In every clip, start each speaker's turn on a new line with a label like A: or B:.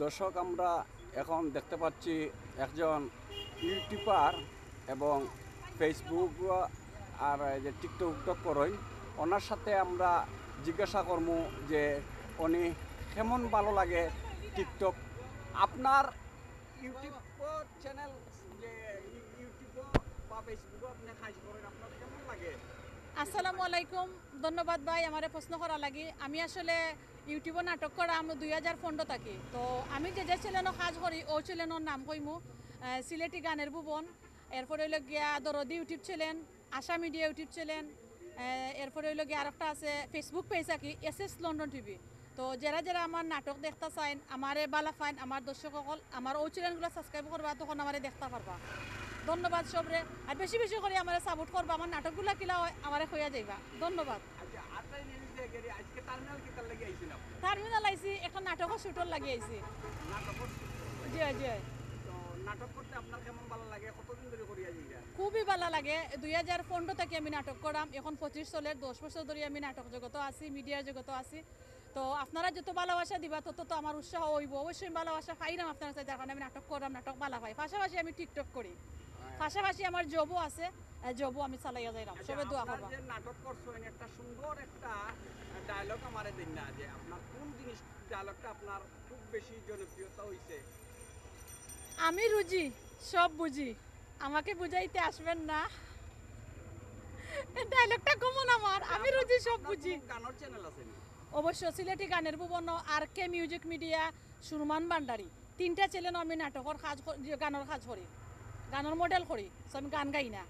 A: দর্শক, আমরা এখন দেখতে পাচ্ছি একজন ইউটিউবার এবং ফেসবুক আর এই যে টিকটক করেন। ওনার সাথে আমরা জিজ্ঞাসা করবো যে উনি কেমন ভালো লাগে টিকটক। আপনার ইউটিউব চ্যানেল যে ইউটিউব বা ফেসবুক আপনি কাজ করেন, আপনার কেমন লাগে?
B: আসসালামু আলাইকুম, ধন্যবাদ ভাই আমার প্রশ্ন করা লাগি। আমি আসলে ইউটিউবে নাটক করা আমি 2015 থাকি। তো আমি যে চ্যানেলও কাজ করি ও চ্যানেলের নাম কইমু সিলেটি গানের ভুবন। এরপরে হইল গিয়া দরদি ইউটিউব চ্যানেল, আশা মিডিয়া ইউটিউব চ্যানেল, এরপরে হইল গিয়া আরেকটা আছে ফেসবুক পেজ কি এসএস লন্ডন টিভি। তো যারা যারা আমার নাটক দেখতে চাইন, আমারে বালা ফাইন, আমার দর্শক সকল আমার ও চ্যানেলগুলো সাবস্ক্রাইব করবা, তখন আমারে দেখতে পারবা। ধন্যবাদ সবরে। আর বেশি বেশি করে আমার সাপোর্ট করবা, আমার নাটকগুলো কিলা হয় আমার হইয়া যাইবা। ধন্যবাদ।
A: আচ্ছা, আটটাই নিউজ দেখে আজকে টার্মিনাল কি তার লাগে আইছেন আপনি?
B: টার্মিনাল আইসি, একটা নাটকও শুটর লাগিয়ে আইসি।
A: নাটক
B: জি জি।
A: তো নাটক করতে আপনার কেমন ভালো লাগে? কতদিন ধরে করিয়া যাইরা?
B: খুবই ভালো লাগে। 2015 থেকে আমি নাটক করাম, এখন 25 চলের 10 বছর ধরে আমি নাটক জগত আছি, মিডিয়ার জগত আছি। তো আপনারা যত ভালোবাসা দিবা তত তো আমার উৎসাহ হইব। অবশ্যই ভালোবাসা পাইলাম আপনার সাথে, যার কারণে আমি নাটক করাম, নাটক ভালো পাই। পাশাপাশি আমি টিকটক করি, পাশাপাশি আমার জবও আছে, জবও আমি চালাইয়া যাইলাম। সবে দোয়া করবা।
A: যে নাটক করছেন, একটা সুন্দর একটা ডায়লগ আমারে দিন না, যে আপনার কোন জিনিস ডায়লগটা আপনার খুব বেশি জনপ্রিয়তা হইছে?
B: আমি রুজি সব বুঝি, আমাকে বুঝাইতে আসবেন না। ডায়লগটা কমন আমার, আমি রুজি সব বুঝি।
A: গানের চ্যানেল আছে নি?
B: অবশ্য সিলেটি গানের ভুবন, আর কে মিউজিক মিডিয়া, সুরমান ভান্ডারি, 3টা চ্যানেল আমি নাটকের কাজ গানের কাজ করি, গানের মডেল করি। So, আমি গান গাই না।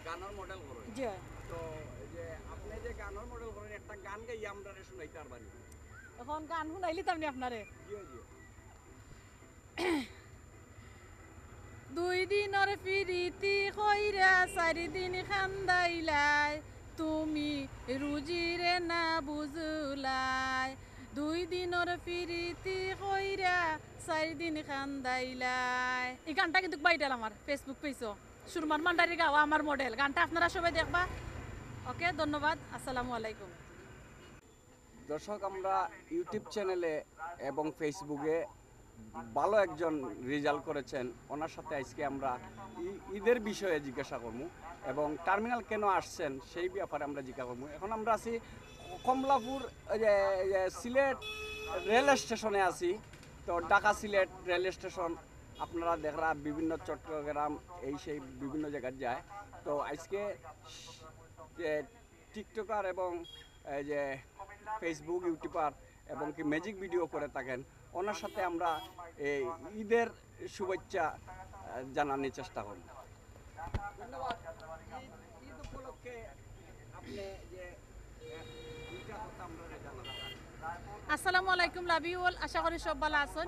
A: গানের মডেল করেন?
B: জি।
A: তো এই যে আপনি যে গানের মডেল করেন, একটা গান গাইয়া আমরা শুনাইতে পারবানি?
B: এখন গান শুনাইলি তামনি আপনারে।
A: জি জি।
B: 2 দিনের ফিরিতি কইরা 4 দিন খান্দাইলাই, তুমি রুজিরে না বুঝলাই। 2 দিনের ফিরিতি কইরা 4 দিন খান্দাইলাই। এই গানটা কিন্তু বাইটাল আমার ফেসবুক পেজও, সুরমান ভান্ডারি গাওয়া আমার মডেল। গানটা আপনারা সবাই দেখবা। ওকে, ধন্যবাদ। আসসালামু আলাইকুম।
A: দর্শক, আমরা ইউটিউব চ্যানেলে এবং ফেসবুকে ভালো একজন রেজাল্ট করেছেন, ওনার সাথে আজকে আমরা ঈদের বিষয়ে জিজ্ঞাসা করবো এবং টার্মিনাল কেন আসছেন সেই ব্যাপারে আমরা জিজ্ঞাসা করবো। এখন আমরা আছি কমলাপুর সিলেট রেল স্টেশনে আছি। তো ঢাকা সিলেট রেল স্টেশন আপনারা দেখরা বিভিন্ন চট্টগ্রাম এই সেই বিভিন্ন জায়গায় যায়। তো আজকে যে টিকটকার এবং এই যে ফেসবুক ইউটিউবার এবং কি ম্যাজিক ভিডিও করে থাকেন, ওনার সাথে আমরা এই ঈদের শুভেচ্ছা জানানোর চেষ্টা করব। ধন্যবাদ। ঈদ উপলক্ষে আপনি যে দুইটা কথা আমরা জানালাম।
B: আসসালামু আলাইকুম লাবিউল, আশা করি সব ভালো আছেন।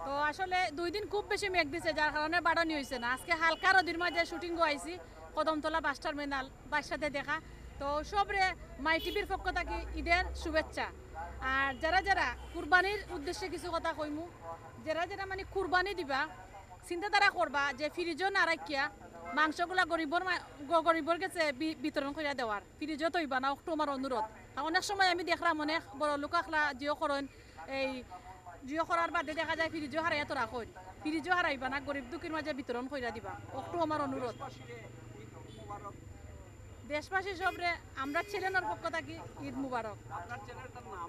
B: তো আসলে 2 দিন খুব বেশি মেঘ দিছে, যার কারণে বাড়ানি হয়েছে না। আজকে হালকা রোদির মাঝে শুটিং আইছি, কদমতলা বাস টার্মিনাল বাস সাথে দেখা। তো সবরে মাই টিভির পক্ষ থেকে ঈদের শুভেচ্ছা। আর যারা যারা কুরবানির উদ্দেশ্যে কিছু কথা কইমু, যারা যারা মানে কুরবানি দিবা, চিন্তাধারা করবা যে ফ্রিজও না রাখিয়া মাংসগুলা গরিবর কাছে বিতরণ করে দেওয়ার। ফ্রিজও তৈবা না, একটু আমার অনুরোধ। অনেক সময় আমি দেখলাম অনেক বড় লোক আখলা জিও করেন, এই জিও করার বাদে দেখা যায় ফ্রিজও হারাইয়া তো রাখুন। ফ্রিজও হারাইবা না, গরিব দুঃখীর মাঝে বিতরণ করে দিবা, একটু আমার অনুরোধ। দেশবাসী সবরে আমরা চ্যানেলের পক্ষ থাকি ঈদ মুবারক।
A: আপনার চ্যানেলটার নাম?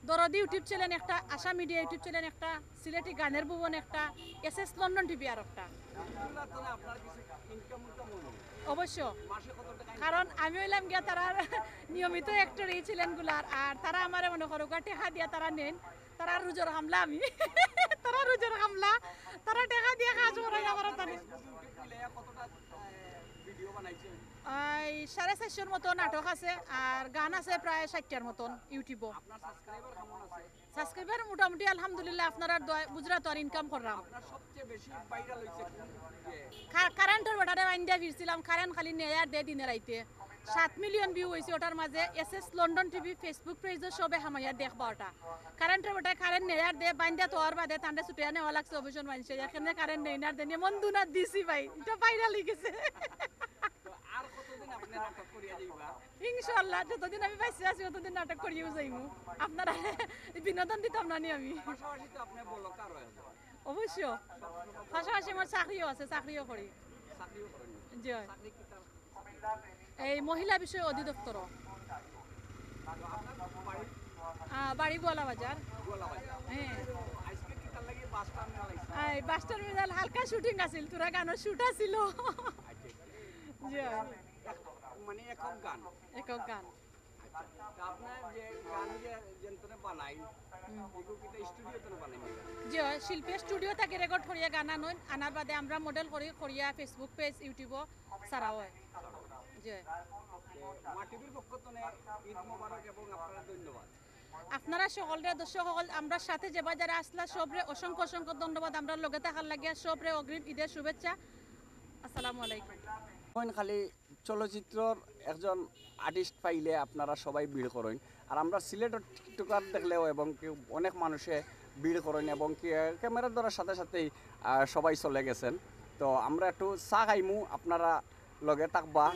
B: দরদি ইউটিউব চ্যানেল একটা, আশা মিডিয়া ইউটিউব চ্যানেল একটা, সিলেটি গানের ভুবন একটা, এসএস লন্ডন টিভি আর একটা।
A: আপনার কিছু ইনকাম
B: অবশ্য,
A: মাসে কত টাকা?
B: কারণ আমি হইলাম গিয়া তারা নিয়মিত অ্যাক্টর এই ছিলেন গুলার, আর তারা আমার মনে করো টেকা দিয়া তারা নেন। তারা রুজোর হামলা আমি তারা রুজোর হামলা, তারা টেকা দিয়ে কাজ করে আমার তানে।
A: ভিডিও বানাইছেন?
B: 450 মতো নাটক আছে, আর গান আছে প্রায় 60টার মতন ইউটিউবও।
A: আপনার সাবস্ক্রাইবার কেমন আছে?
B: সাবস্ক্রাইবার মোটামুটি আলহামদুলিল্লাহ, আপনারা গুজরাট আর ইনকাম করলাম।
A: আপনার সবচেয়ে বেশি ভাইরাল হইছে কোন?
B: কারেন্টের ওটারে ইন্ডিয়া ফিরছিলাম, কারেন্ট খালি নেয়ার দে দিনে রাইতে 7 মিলিয়ন ভিউ হয়েছে। ওটার মাঝে এসএস লন্ডন টিভি ফেসবুক পেজে সবে হামাইয়া দেখবা। ওটা কারেন্টের ওটা কারেন্ট নেয়ার দে বাইন্দা তোয়ার বাদে তান্ডে ছুটিয়া নেওয়া লাগছে অবশ্যই মানুষে, এখানে কারেন্ট নেই না দেন মন দুনা দিছি ভাই, এটা ভাইরাল হয়ে গেছে।
A: আর কতদিন আপনি নাটক করিয়া যাইবা
B: ইনশাআল্লাহ যতদিন আমি বাইসে আছি ততদিন নাটক করিয়েও যাইমু আপনারা বিনোদন দিতাম না নি আমি
A: পাশাপাশি তো আপনি বলো কার হয়ে যাবে
B: অবশ্য পাশাপাশি আমার চাকরিও আছে চাকরিও করি
A: চাকরিও করেন
B: জি হয়।
A: চাকরি কি তার
B: এই মহিলা বিষয় অধিদপ্তর
A: আপনার বাড়ি
B: বাড়ি গোয়ালা বাজার
A: গোলা বাজার
B: হ্যাঁ
A: আজকে কি তার লাগি বাস টার্মিনাল আইছে
B: এই বাস টার্মিনাল হালকা শুটিং আছিল তোরা গানের শুট আছিল জি হয়।
A: মানে একক গান
B: একক গান
A: আচ্ছা তা আপনার যে গান যে যন্ত্রে বানাই এগুলো কি স্টুডিওতে বানাই না
B: জি হয়। শিল্পী স্টুডিও থেকে রেকর্ড করিয়া গান আনুন আনার বাদে আমরা মডেল করি করিয়া ফেসবুক পেজ ইউটিউবও ছাড়া হয় জি হয়।
A: মাটিভির পক্ষ থেকে ঈদ মোবারক এবং আপনারা ধন্যবাদ
B: আপনারা সকলরে দর্শক সকল আমরা সাথে যে যারা আসলা সবরে অসংখ্য অসংখ্য ধন্যবাদ আমরা লগে থাকার লাগিয়া সবরে অগ্রিম ঈদের শুভেচ্ছা আসসালামু আলাইকুম
A: এখন খালি চলচ্চিত্রর একজন আর্টিস্ট পাইলে আপনারা সবাই ভিড় করেন আর আমরা সিলেটের টিকটকার দেখলেও এবং কেউ অনেক মানুষে ভিড় করেন এবং ক্যামেরা ধরার সাথে সাথেই সবাই চলে গেছেন তো আমরা একটু চা খাইমু আপনারা লগে থাকবা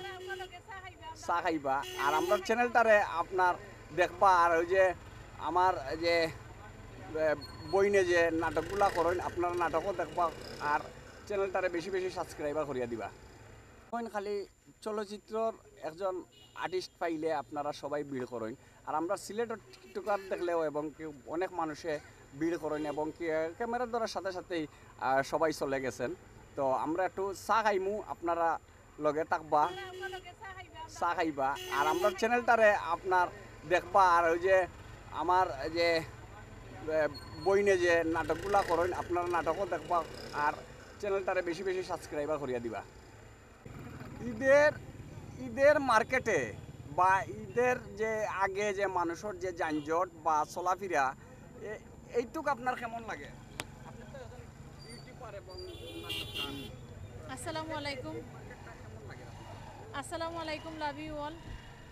A: চা খাইবা আর আমরা চ্যানেলটারে আপনার দেখবা আর ওই যে আমার যে বইনে যে নাটকগুলা করেন আপনারা নাটকও দেখবা আর চ্যানেলটারে বেশি বেশি সাবস্ক্রাইবার করিয়া দিবা এখন খালি চলচ্চিত্রর একজন আর্টিস্ট পাইলে আপনারা সবাই ভিড় করেন আর আমরা সিলেটের টিকটকার দেখলেও এবং কেউ অনেক মানুষে ভিড় করেন এবং ক্যামেরা ধরার সাথে সাথেই সবাই চলে গেছেন তো আমরা একটু চা খাইমু আপনারা লগে থাকবা চা খাইবা আর আমরা চ্যানেলটারে আপনার দেখবা আর ওই যে আমার যে বইনে যে নাটকগুলা করেন আপনারা নাটকও দেখবা আর চ্যানেলটারে বেশি বেশি সাবস্ক্রাইবার করিয়া দিবা ঈদের মার্কেটে বা ঈদের যে আগে যে মানুষের যে যানজট বা চলাফেরা এইটুক আপনার কেমন লাগে আপনি তো একজন ইউটিউবার এবং নাটককার
B: আসসালামু আলাইকুম
A: মার্কেটটা কেমন লাগে
B: আসসালামু আলাইকুম লাভ ইউ অল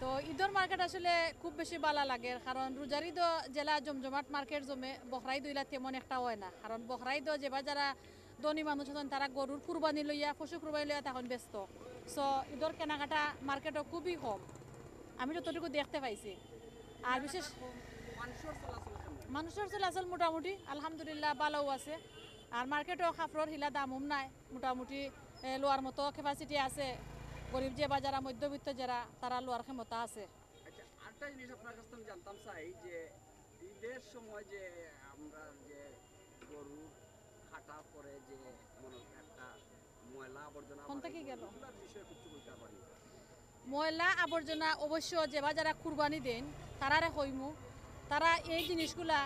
B: তো ঈদের মার্কেট আসলে খুব বেশি ভালো লাগে কারণ রোজার ঈদ জেলা জমজমাট মার্কেট জমে বখরা ঈদ হইলা তেমন একটা হয় না কারণ বখরা ঈদ যেবা যারা ধনী মানুষ আছেন তারা গরুর কুরবানি লইয়া পশু কুরবানি লইয়া তখন ব্যস্ত সো ঈদের কেনাকাটা মার্কেটও খুবই কম আমি যতটুকু দেখতে পাইছি আর বিশেষ
A: মানুষের চলাচল কেমন
B: মানুষের চলাচল মোটামুটি আলহামদুলিল্লাহ ভালোও আছে আর মার্কেটও কাপড়ের হিলা দামও নাই মোটামুটি লোয়ার মতো ক্যাপাসিটি আছে গরিব যে বা যারা মধ্যবিত্ত যারা তারা লোয়ার ক্ষমতা আছে
A: আচ্ছা আরেকটা জিনিস আপনার কাছ থেকে আমি জানতাম চাই যে ঈদের সময় যে আমরা যে গরু কাটার পরে যে মনে একটা ময়লা আবর্জনা
B: কোন থেকে গেল?
A: এগুলোর বিষয়ে কিছু বলতে পারি
B: ময়লা আবর্জনা অবশ্য যে বা যারা কুরবানি দেন তারারে হইমু তারা এই জিনিসগুলা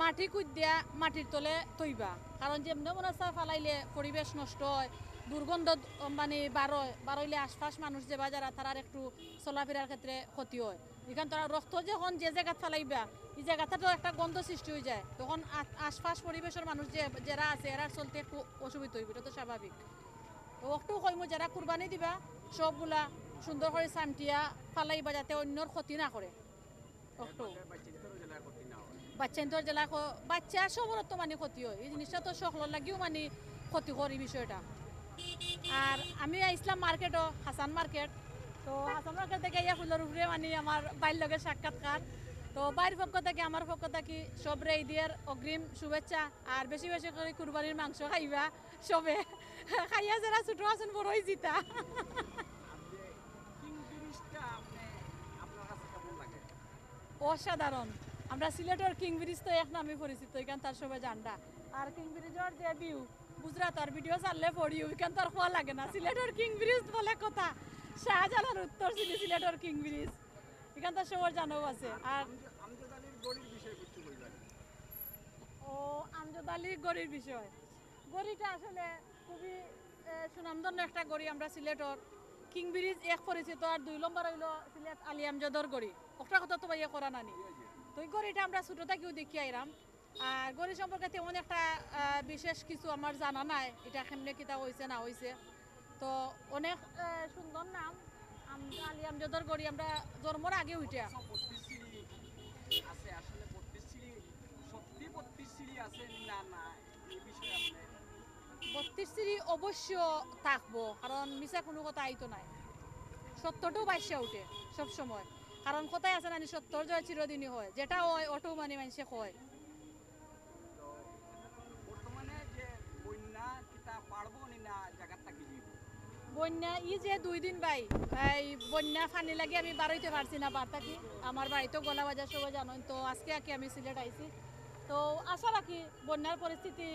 B: মাটি কুদ্দিয়া মাটির তলে তৈবা কারণ যেমনি মনে চা ফালাইলে পরিবেশ নষ্ট হয় দুর্গন্ধ মানে বারইলে আশপাশ মানুষ যে বা যারা তারার একটু চলাফেরার ক্ষেত্রে ক্ষতি হয় এখান তারা রক্ত যখন যে জায়গা ফালাইবা এই জায়গাটা তো একটা গন্ধ সৃষ্টি হয়ে যায় তখন আশপাশ পরিবেশের মানুষ যে যারা আছে এরা চলতে একটু অসুবিধা হইব এটা তো স্বাভাবিক তো একটু কইমু যারা কুরবানি দিবা সবগুলা সুন্দর করে সামটিয়া ফালাইবা যাতে অন্যর ক্ষতি না করে একটু
A: বাচ্চাদেরও যেন ক্ষতি না হয়
B: বাচ্চাদের জেলা বাচ্চা সবর তো মানে ক্ষতি হয় এই জিনিসটা তো সকলের লাগিও মানে ক্ষতিকর এই বিষয়টা আর আমি আইসলাম মার্কেটও হাসান মার্কেট তো হাসান মার্কেট থেকে ইয়া ফুলের উপরে মানে আমার বাইর লগে সাক্ষাৎকার তো বাইরের পক্ষ থেকে আমার পক্ষ থেকে সবরে ঈদের অগ্রিম শুভেচ্ছা আর বেশি বেশি করে কুরবানির মাংস খাইবা সবে খাইয়া যারা ছোটো আছেন বড়ই জিতা
A: কিং ব্রিজটা আপনার কাছে কেমন লাগে
B: অসাধারণ আমরা সিলেটের কিং ব্রিজ তো এক নামে পরিচিত এখান তার সবাই জানডা আর কিং ব্রিজের যে ভিউ গুজরাট আর ভিডিও চাললে পড়িও এখান তার খোয়া লাগে না সিলেটের কিং ব্রিজ বলে কথা শাহজালাল উত্তর সিলেটের কিং ব্রিজ এখান তার সবার জানাও আছে আর
A: আমজাদ আলীর গড়ির বিষয়ে কিছু বলবেন
B: ও আমজাদ আলী গড়ির বিষয় গড়িটা আসলে খুবই সুনামধন্য একটা গড়ি আমরা সিলেটের কিং ব্রিজ এক পরিচিত আর 2 নম্বর হইল সিলেট আলী আমজাদর গড়ি ওটা কথা তো ভাইয়া করা নানি তো এই গড়িটা আমরা ছোটো থেকেও দেখি আইরাম আর গড়ি সম্পর্কে তেমন একটা বিশেষ কিছু আমার জানা নাই এটা কেমনে কিতা হয়েছে না হয়েছে তো অনেক সুন্দর নাম আলী আমজাদর গড়ি আমরা জন্মর আগে উঠা
A: 32 সিঁড়ি আছে আসলে 32 সিঁড়ি সত্যি 32 সিঁড়ি আছে না না এই বিষয়ে আপনি
B: 32 সিঁড়ি অবশ্য থাকবো কারণ মিশা কোনো কথা আইতো নাই সত্যটাও বাইশে উঠে সব সময়, কারণ কোথায় আছে না সত্যর জয় চিরদিনই হয়, যেটা হয় অটো মানে মানুষে কয়।
A: তো বর্তমানে যে বন্যা কিতা পারবো নি না জায়গার থাকি যাইব?
B: বন্যা যে 2 দিন ভাই, এই বন্যা ফানি লাগে আমি বাড়াইতে পারছি না বার থাকি, আমার বাড়িতেও গলা বাজার সবাই জানেন। তো আজকে আর কি আমি সিলেট আইছি, তো আশা রাখি বন্যার পরিস্থিতি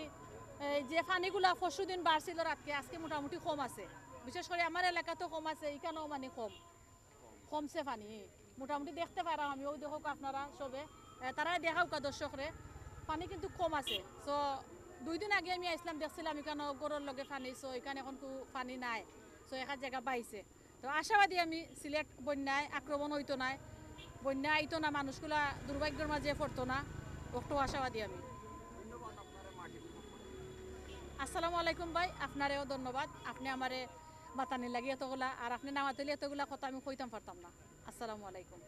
B: এই যে ফানিগুলা পরশুদিন বাড়ছিল রাতকে, আজকে মোটামুটি কম আছে। বিশেষ করে আমার এলাকাতেও কম আছে, এখানেও মানে কমছে পানি মোটামুটি দেখতে পারাম, আমিও দেখো আপনারা সবে তারাই দেখাও কা দর্শকরে পানি কিন্তু কম আছে। সো 2 দিন আগে আমি আসলাম, দেখছিলাম এখানে গরুর লগে পানি, সো এখানে এখন পানি নাই, সো এক জায়গা পাইছে। তো আশাবাদী আমি সিলেট বন্যায় আক্রমণ হইতো না, বন্যা আইতো না, মানুষগুলা দুর্ভাগ্যের মাঝে পড়তো না, একটু আশাবাদী আমি।
A: ধন্যবাদ আপনার মাটির
B: আসসালামু আলাইকুম ভাই, আপনারেও ধন্যবাদ, আপনি আমারে মাতানি লাগি এতগুলা, আর আপনি নামাতলি এতগুলা কথা আমি কইতাম পারতাম না। আসসালামু আলাইকুম।